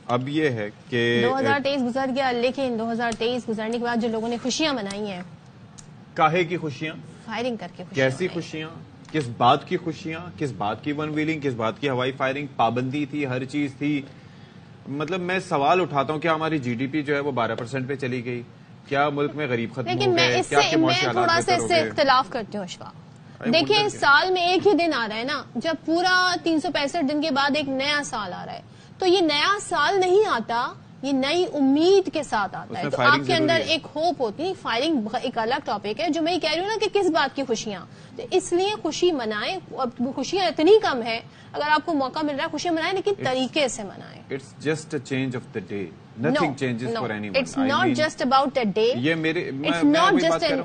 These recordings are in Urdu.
اب یہ ہے کہ 2023 گزر گیا، لیکن 2023 گزرنے کے بعد جو لوگوں نے خوشیاں منائی ہیں، کاہے کی خوشیاں، فائرنگ کر کے خوشیاں، کیسی خوشیاں، کس بات کی خوشیاں، کس بات کی ون ویلنگ، کس بات کی ہوائی فائرنگ، پابندی تھی، ہر چیز تھی. مطلب میں سوال اٹھاتا ہوں، کیا ہماری جی ڈی پی جو ہے وہ 12% پہ چلی گئی؟ کیا ملک میں غریب ختم ہو گئے؟ کیا کہ معاشی حالات تھوڑا سا بہتر اس ہو سے گئے؟ اختلاف کرتی ہوں اشفاق. دیکھیں سال میں ایک ہی دن آ رہا ہے نا، جب پورا 365 دن کے بعد ایک نیا سال آ رہا ہے، تو یہ نیا سال نہیں آتا، یہ نئی امید کے ساتھ آتا ہے. تو آپ کے اندر ایک ہوپ ہوتی ہے. فائرنگ ایک الگ ٹاپک ہے، جو میں یہ کہہ رہی ہوں نا کہ کس بات کی خوشیاں. تو اس لیے خوشی منائیں. اب خوشیاں اتنی کم ہے، اگر آپ کو موقع مل رہا ہے خوشی منائیں، لیکن طریقے سے منائیں. It's just a change of the day. Nothing changes for anyone. It's not just about a day. یہ میرے It's not just an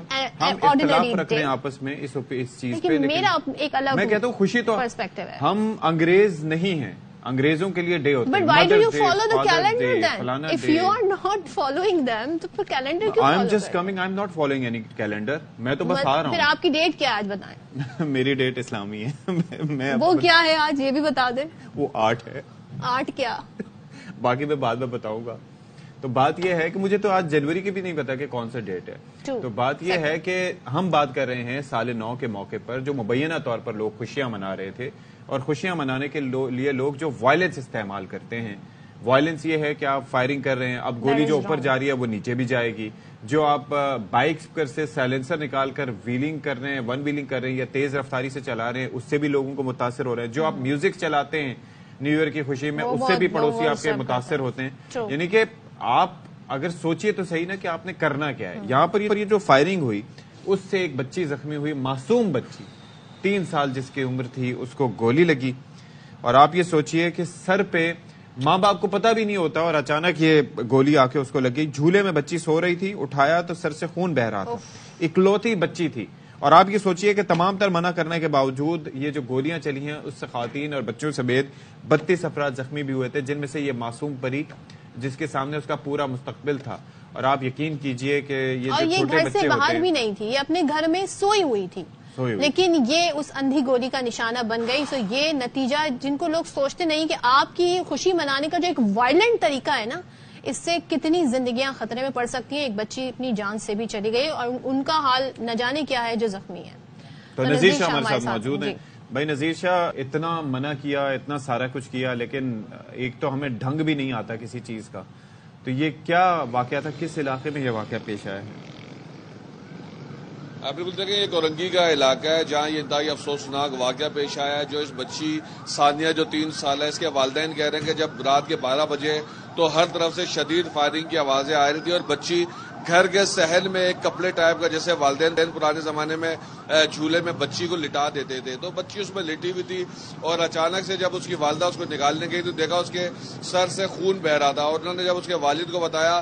ordinary رکھتے ہیں day. آپس میں اس چیز پہ. لیکن میرا ایک الگ میں کہتا ہوں خوشی تو پرسپیکٹو ہے. ہم انگریز نہیں ہیں، انگریزوں کے لیے ڈے ہوتا ہے. But why do you follow the calendar then? If you are not following them, تو پھر کیلنڈر کیوں I am follow just کریں؟ coming. I am not following any calendar. میں تو بس آ رہا پھر ہوں. آپ کی ڈیٹ کیا آج بتائیں؟ میری ڈیٹ اسلامی ہے. میں وہ کیا ہے آج یہ بھی بتا دیں. وہ 8 ہے. 8 کیا؟ باقی میں بعد میں بتاؤں گا. تو بات یہ ہے کہ مجھے تو آج جنوری کی بھی نہیں پتا کہ کون سا ڈیٹ ہے. تو بات یہ ہے کہ ہم بات کر رہے ہیں سال نو کے موقع پر جو مبینہ طور پر لوگ خوشیاں منا رہے تھے، اور خوشیاں منانے کے لیے لوگ جو وائلنس استعمال کرتے ہیں. وائلنس یہ ہے کہ آپ فائرنگ کر رہے ہیں، اب گولی جو اوپر جا رہی ہے وہ نیچے بھی جائے گی. جو آپ بائکس پر سے سائلنسر نکال کر ویلنگ کر رہے ہیں، ون ویلنگ کر رہے ہیں یا تیز رفتاری سے چلا رہے ہیں، اس سے بھی لوگوں کو متاثر ہو رہے ہیں. جو آپ میوزک چلاتے ہیں نیو ایئر کی خوشی میں، اس سے بھی پڑوسی آپ کے متاثر ہوتے ہیں. یعنی کہ آپ اگر سوچئے تو صحیح نا کہ آپ نے کرنا کیا ہے. یہاں پر یہ جو فائرنگ ہوئی اس سے ایک بچی زخمی ہوئی، معصوم بچی 3 سال جس کی عمر تھی، اس کو گولی لگی. اور آپ یہ سوچئے کہ سر پہ ماں باپ کو پتہ بھی نہیں ہوتا اور اچانک یہ گولی آ کے اس کو لگ گئی. جھولے میں بچی سو رہی تھی، اٹھایا تو سر سے خون بہ رہا تھا. اکلوتی بچی تھی. اور آپ یہ سوچئے کہ تمام تر منع کرنے کے باوجود یہ جو گولیاں چلی ہیں اس سے خواتین اور بچوں سمیت 32 افراد زخمی بھی ہوئے تھے، جن میں سے یہ معصوم پری جس کے سامنے اس کا پورا مستقبل تھا. اور آپ یقین کیجئے کہ یہ جو چھوٹے بچے ہوتے ہیں، گھر سے باہر بھی نہیں تھی، یہ اپنے گھر میں سوئی ہوئی تھی، لیکن یہ اس اندھی گولی کا نشانہ بن گئی. سو یہ نتیجہ جن کو لوگ سوچتے نہیں کہ آپ کی خوشی منانے کا جو ایک وائلنٹ طریقہ ہے نا، اس سے کتنی زندگیاں خطرے میں پڑ سکتی ہیں. ایک بچی اپنی جان سے بھی چلی گئی اور ان کا حال نہ جانے کیا ہے جو زخمی ہے. تو نذیر شاہ ہمارے ساتھ موجود ہیں. بھائی نذیر شاہ، اتنا منع کیا، اتنا سارا کچھ کیا، لیکن ایک تو ہمیں ڈھنگ بھی نہیں آتا کسی چیز کا. تو یہ کیا واقعہ تھا؟ کس علاقے میں یہ واقعہ پیش آیا ہے؟ آپ بالکل دیکھیں، یہ کورنگی کا علاقہ ہے جہاں یہ انتہائی افسوسناک واقعہ پیش آیا ہے. جو اس بچی ثانیہ جو 3 سال ہے، اس کے والدین کہہ رہے ہیں کہ جب رات کے 12 بجے تو ہر طرف سے شدید فائرنگ کی آوازیں آ رہی تھی، اور بچی گھر کے صحن میں ایک کپڑے ٹائپ کا، جیسے والدین پرانے زمانے میں جھولے میں بچی کو لٹا دیتے تھے، تو بچی اس میں لٹی ہوئی تھی. اور اچانک سے جب اس کی والدہ اس کو نکالنے گئی تو دیکھا اس کے سر سے خون بہ رہا تھا. اور انہوں نے جب اس کے والد کو بتایا،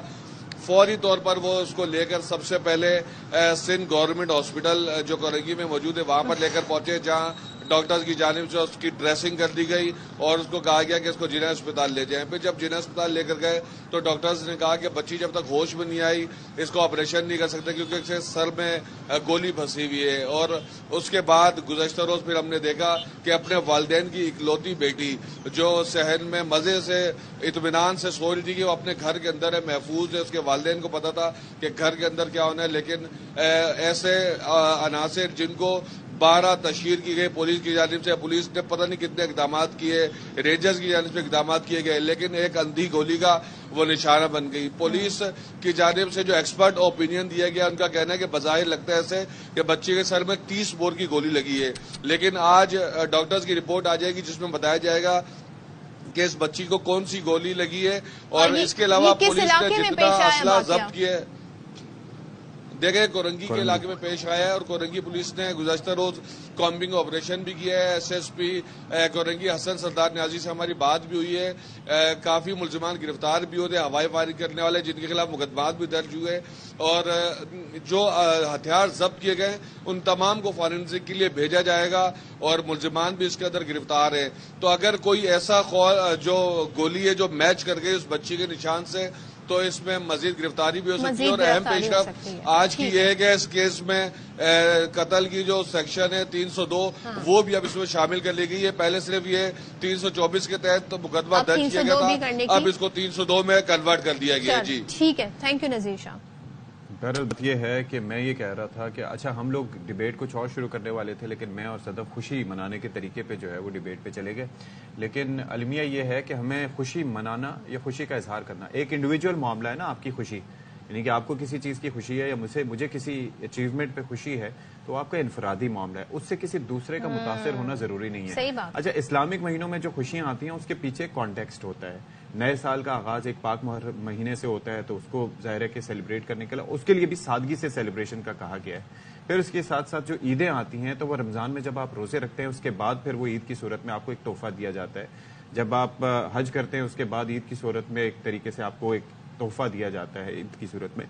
فوری طور پر وہ اس کو لے کر سب سے پہلے سندھ گورنمنٹ ہاسپٹل جو کورنگی میں موجود ہے وہاں پر لے کر پہنچے، جہاں ڈاکٹرز کی جانب سے اس کی ڈریسنگ کر دی گئی اور اس کو کہا گیا کہ اس کو جناح اسپتال لے جائیں. پھر جب جناح اسپتال لے کر گئے تو ڈاکٹرز نے کہا کہ بچی جب تک ہوش میں نہیں آئی اس کو آپریشن نہیں کر سکتے کیونکہ اس کے سر میں گولی پھنسی ہوئی ہے. اور اس کے بعد گزشتہ روز پھر ہم نے دیکھا کہ اپنے والدین کی اکلوتی بیٹی جو صحن میں مزے سے اطمینان سے سو رہی تھی کہ وہ اپنے گھر کے اندر ہے، محفوظ ہے. اس کے والدین کو پتا تھا کہ گھر کے اندر کیا ہونا ہے، لیکن ایسے عناصر جن کو 12 تشہیر کی گئی پولیس کی جانب سے، پولیس نے پتہ نہیں کتنے اقدامات کیے، رینجرز کی جانب سے اقدامات کیے گئے، لیکن ایک اندھی گولی کا وہ نشانہ بن گئی. پولیس کی جانب سے جو ایکسپرٹ اوپینین دیا گیا، ان کا کہنا ہے کہ بظاہر لگتا ہے ایسے کہ بچے کے سر میں 30 بور کی گولی لگی ہے، لیکن آج ڈاکٹرز کی رپورٹ آ جائے گی جس میں بتایا جائے گا کہ اس بچی کو کون سی گولی لگی ہے. اور اس کے علاوہ پولیس نے جتنا اسلحہ ضبط کیا ہے، دیکھیں کورنگی کے علاقے میں پیش آیا ہے. اور کورنگی پولیس نے گزشتہ روز کامبنگ آپریشن بھی کیا ہے. ایس ایس پی کورنگی حسن سردار نیازی سے ہماری بات بھی ہوئی ہے. کافی ملزمان گرفتار بھی ہوتے، ہوائی فائرنگ کرنے والے جن کے خلاف مقدمات بھی درج ہوئے، اور جو ہتھیار ضبط کیے گئے ان تمام کو فورینسک کے لیے بھیجا جائے گا اور ملزمان بھی اس کے اندر گرفتار ہیں. تو اگر کوئی ایسا جو گولی ہے جو میچ کر گئی اس بچی کے نشان سے، تو اس میں مزید گرفتاری بھی ہو سکتی ہے. اور اہم پیش رفت آج کی یہ ہے کہ اس کیس میں قتل کی جو سیکشن ہے 302 وہ بھی اب اس میں شامل کر لی گئی ہے. پہلے صرف یہ 324 کے تحت مقدمہ درج کیا گیا تھا, اب اس کو 302 میں کنورٹ کر دیا گیا. جی ٹھیک ہے, تھینک یو نذیر شاہ. بہرحال بات یہ ہے کہ میں یہ کہہ رہا تھا کہ اچھا ہم لوگ ڈیبیٹ کچھ اور شروع کرنے والے تھے, لیکن میں اور صدف خوشی منانے کے طریقے پہ جو ہے وہ ڈیبیٹ پہ چلے گئے. لیکن المیہ یہ ہے کہ ہمیں خوشی منانا یا خوشی کا اظہار کرنا ایک انڈیویجول معاملہ ہے نا. آپ کی خوشی یعنی کہ آپ کو کسی چیز کی خوشی ہے یا مجھے کسی اچیومنٹ پہ خوشی ہے تو آپ کا انفرادی معاملہ ہے, اس سے کسی دوسرے کا متاثر ہونا ضروری نہیں ہے. صحیح بات. اچھا اسلامک مہینوں میں جو خوشیاں آتی ہیں اس کے پیچھے کانٹیکسٹ ہوتا ہے. نئے سال کا آغاز ایک پاک مہینے سے ہوتا ہے تو اس کو ظاہر ہے کہ سیلیبریٹ کرنے کے لیے اس کے لیے بھی سادگی سے سیلیبریشن کا کہا گیا ہے. پھر اس کے ساتھ ساتھ جو عیدیں آتی ہیں تو وہ رمضان میں جب آپ روزے رکھتے ہیں اس کے بعد پھر وہ عید کی صورت میں آپ کو ایک تحفہ دیا جاتا ہے. جب آپ حج کرتے ہیں اس کے بعد عید کی صورت میں ایک طریقے سے آپ کو ایک تحفہ دیا جاتا ہے عید کی صورت میں.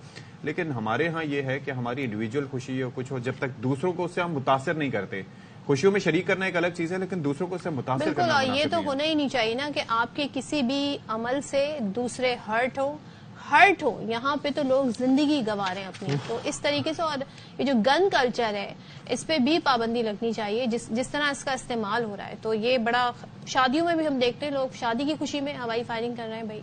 لیکن ہمارے ہاں یہ ہے کہ ہماری انڈیویجول خوشی ہو کچھ ہو, جب تک دوسروں کو اس سے ہم متاثر نہیں کرتے. خوشیوں میں شریک کرنا ایک الگ چیز ہے لیکن دوسروں کو اس سے متاثر کرنا بالکل. یہ تو ہونا ہی نہیں چاہیے نا کہ آپ کے کسی بھی عمل سے دوسرے ہرٹ ہو. یہاں پہ تو لوگ زندگی گنوا رہے ہیں اپنی, تو اس طریقے سے. اور یہ جو گن کلچر ہے اس پہ بھی پابندی لگنی چاہیے جس طرح اس کا استعمال ہو رہا ہے. تو یہ بڑا شادیوں میں بھی ہم دیکھتے ہیں لوگ شادی کی خوشی میں ہوائی فائرنگ کر رہے ہیں بھائی.